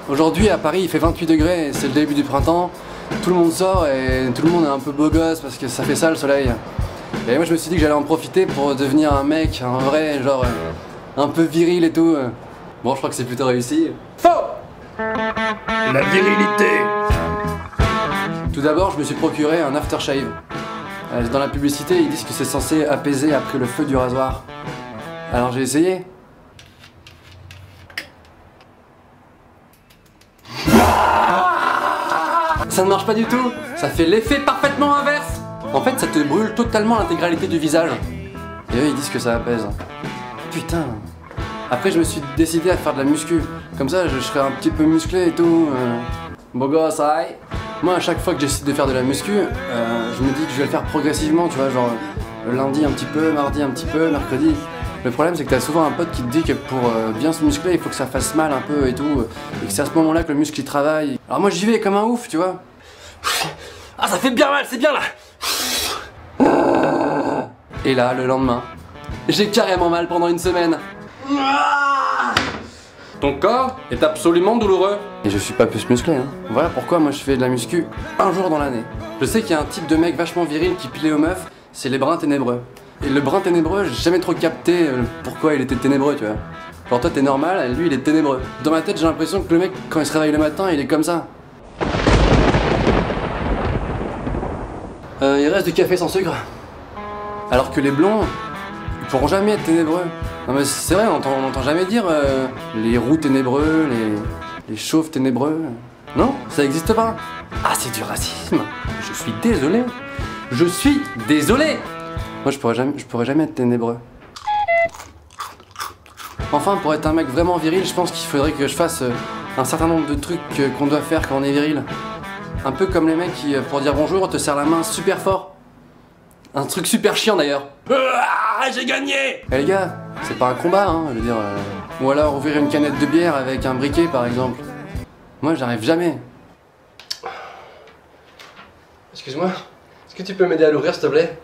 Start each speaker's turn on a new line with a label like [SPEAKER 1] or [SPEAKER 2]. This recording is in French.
[SPEAKER 1] Aujourd'hui à Paris il fait 28 degrés, c'est le début du printemps. Tout le monde sort et tout le monde est un peu beau gosse parce que ça fait ça le soleil. Et moi je me suis dit que j'allais en profiter pour devenir un mec, un vrai, genre un peu viril et tout. Bon, je crois que c'est plutôt réussi. Faux!
[SPEAKER 2] La virilité.
[SPEAKER 1] Tout d'abord, je me suis procuré un aftershave. Dans la publicité, ils disent que c'est censé apaiser après le feu du rasoir. Alors j'ai essayé. Ça ne marche pas du tout. Ça fait l'effet parfaitement inverse. En fait, ça te brûle totalement l'intégralité du visage. Et eux, ils disent que ça apaise. Putain. Après, je me suis décidé à faire de la muscu. Comme ça, je serai un petit peu musclé et tout. Beau gosse, aïe. Moi, à chaque fois que j'essaie de faire de la muscu, je me dis que je vais le faire progressivement, tu vois, genre lundi un petit peu, mardi un petit peu, mercredi. Le problème, c'est que t'as souvent un pote qui te dit que pour bien se muscler, il faut que ça fasse mal un peu et tout, et que c'est à ce moment-là que le muscle il travaille. Alors moi, j'y vais comme un ouf, tu vois.
[SPEAKER 2] Ah, ça fait bien mal, c'est bien là.
[SPEAKER 1] Et là, le lendemain, j'ai carrément mal pendant une semaine. Ton corps est absolument douloureux. Et je suis pas plus musclé, hein. Voilà pourquoi moi je fais de la muscu un jour dans l'année. Je sais qu'il y a un type de mec vachement viril qui pilait aux meufs, c'est les bruns ténébreux. Et le brun ténébreux, j'ai jamais trop capté pourquoi il était ténébreux, tu vois. Genre toi t'es normal, lui il est ténébreux. Dans ma tête j'ai l'impression que le mec quand il se réveille le matin, il est comme ça. Il reste du café sans sucre. Alors que les blonds, ils pourront jamais être ténébreux. Non mais c'est vrai, on n'entend jamais dire les roux ténébreux, les chauves ténébreux. Non, ça existe pas. Ah, c'est du racisme. Je suis désolé. Je suis désolé. Moi je pourrais jamais être ténébreux. Enfin, pour être un mec vraiment viril, je pense qu'il faudrait que je fasse un certain nombre de trucs qu'on doit faire quand on est viril. Un peu comme les mecs qui, pour dire bonjour, te serrent la main super fort. Un truc super chiant d'ailleurs.
[SPEAKER 2] Ah, j'ai gagné.
[SPEAKER 1] Eh les gars, c'est pas un combat, hein, je veux dire. Ou alors ouvrir une canette de bière avec un briquet par exemple. Moi j'arrive jamais. Excuse-moi, est-ce que tu peux m'aider à l'ouvrir s'il te plaît?